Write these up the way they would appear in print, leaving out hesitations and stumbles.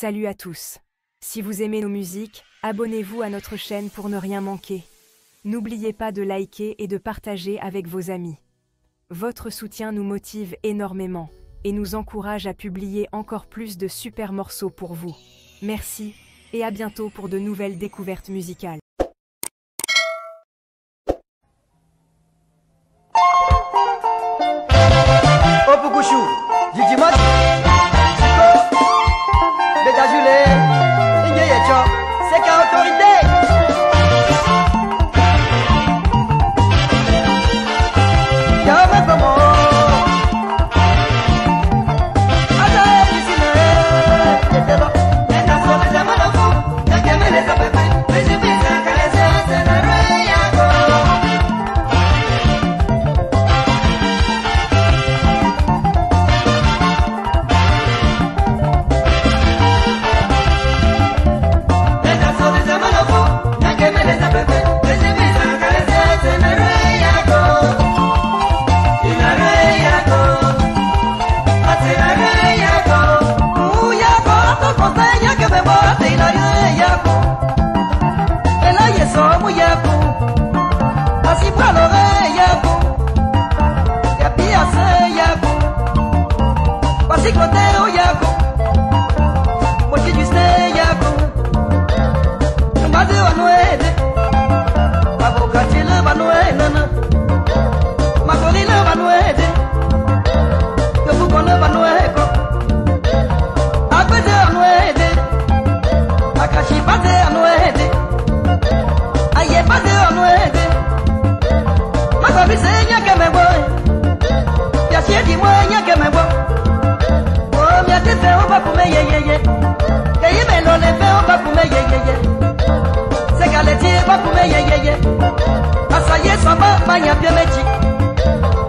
Salut à tous. Si vous aimez nos musiques, abonnez-vous à notre chaîne pour ne rien manquer. N'oubliez pas de liker et de partager avec vos amis. Votre soutien nous motive énormément et nous encourage à publier encore plus de super morceaux pour vous. Merci et à bientôt pour de nouvelles découvertes musicales. Opukushu, Jijimati, Siko, Bedajule, Ingeyecho, c'est qu'à autorité. Yama Pomo, Ada Yusine, Yetelo, Etaso, Zamanofu, Yakemele Zapepe, Vejibisa, Kalese, Senare, Yako.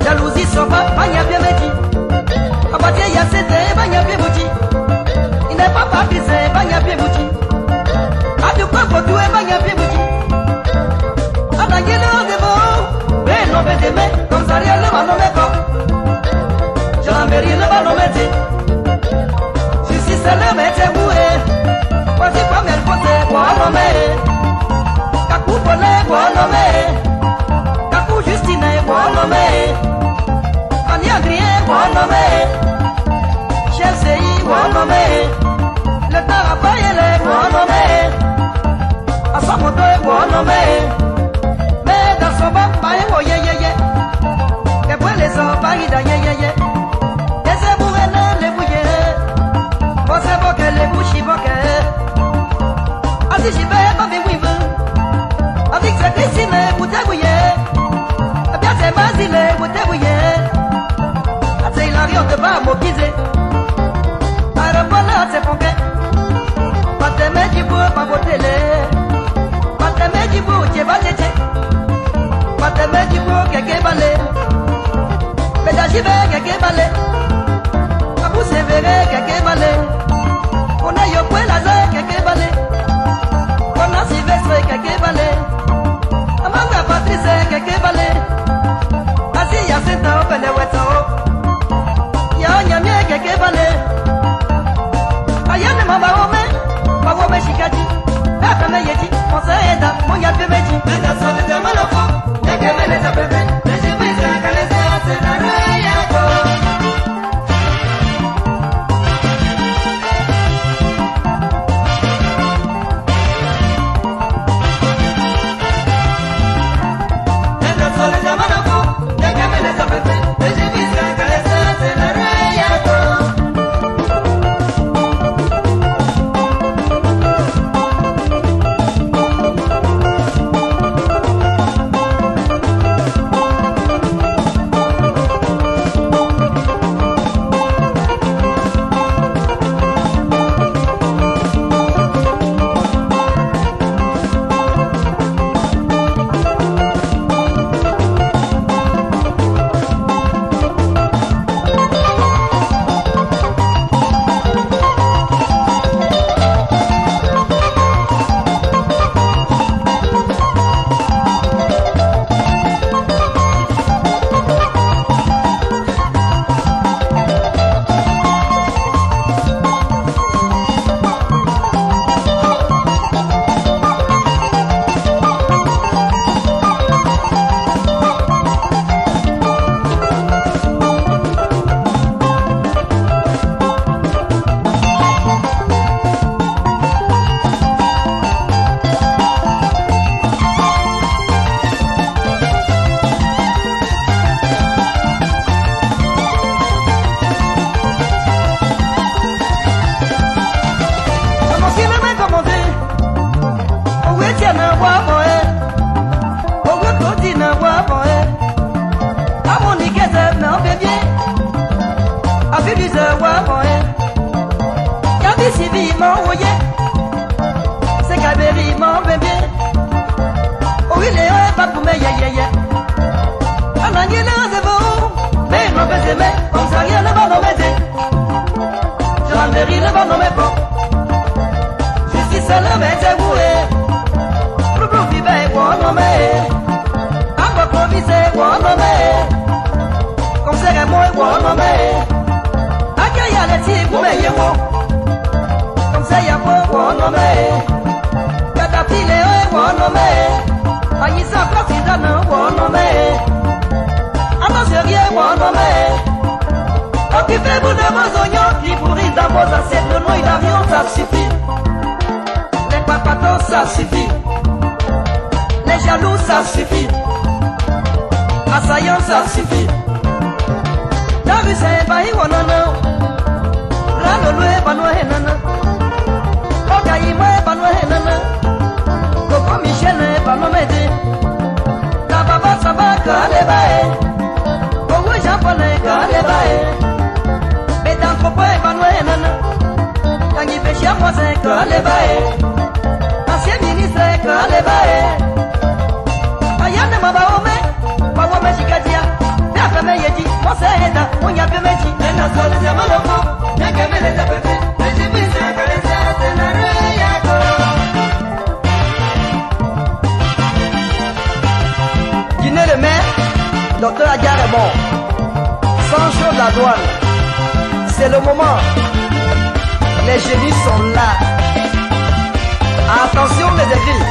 Jalousie soba, banya bien meji. Abatie ya sete, banya bien bouti. Il n'est pas baptisé, banya bien bouti. Adu kwa kodue, banya bien bouti. Adangile o debo, ben no bedeme, comme ça rien le mano meko. Jamberie le mano meti. Si c'est le mete boué. Voici première côté, quoi nomé. Kakou pone, quoi nomé. Justine, bon nommé. Fanny Adrien, bon nommé. Chelsea, bon nommé. Le Tarapaïle, bon nommé. Asamoto, bon nommé. Mais dans son bas, oh yeah yeah yeah. Que pour les hommes, yeah yeah yeah. Et c'est pour elle, les bouillés. Bon, c'est bon que les bouchis, bon que. Asi, j'y vais, pas bien, oui, avec cette Christine, vous débrouillez. Basile, Moutebouye, Ate Hilarion de Ba Mokize, Arabona, c'est Fonke, Pateme Djibou, Pabotele, Pateme Djibou, Djebatete, Pateme Djibou, Kekebale, Pedajibe, Kekebale, Abou Severe, Kekebale, on a Yopwe Laze, Kekebale, on a Sylvestre, Kekebale, Amanda Patrice, Kekebale. Ya senta opele weto ya nyamye keke bale ayane mama ome shikaji aka me yeji onse eda monya bemeji eda so de malofo keke mele za bebe meji bisa kalese asena reya ko. Kaberi mon oye, c'est Kaberi mon bébé. Oh oui, les oeufs, pas pour me yé. Anani le zébo, mais non, mais comme ça, rien ne va nous mettre. Gendarmerie ne va nous mettre. Justice le met boué. Pro vive quoi nommer. Amba provisé quoi nommer. Comme c'est moi quoi nommer. Akaya les petits pour me yémo. Comme ça y'a quoi nommer. Catapile quoi nommer. Aïssa Prasidana quoi nommer. Occupez-vous de vos oignons qui pourrissent dans vos assiettes. Le noix d'avion, ça suffit. Les papatons, ça suffit. Les jaloux, ça suffit. Assaillants, ça suffit. La rue, c'est Bahi Wanana. Rano, Banoé, Nana. Okaïmo, Banoé, Nana. Coco Michel, Banomede. Kababa, Sabaka, Lebae. Japonais quand les bails, mais dans le coin Emmanuel Nana, quand il fait chier moi c'est quand les bails, ancien ministre quand les bails, ayane mabaome, mabaome chikadia, bien fait mes yedi, moi c'est Eda, on y a bien mes dit, les nations les amaloko, bien que mes les appétés, les jibis c'est que les c'est la réaco. Guinée le maire, docteur Adia est mort. Sans chaud de la douane, c'est le moment. Les génies sont là. Attention les écrits.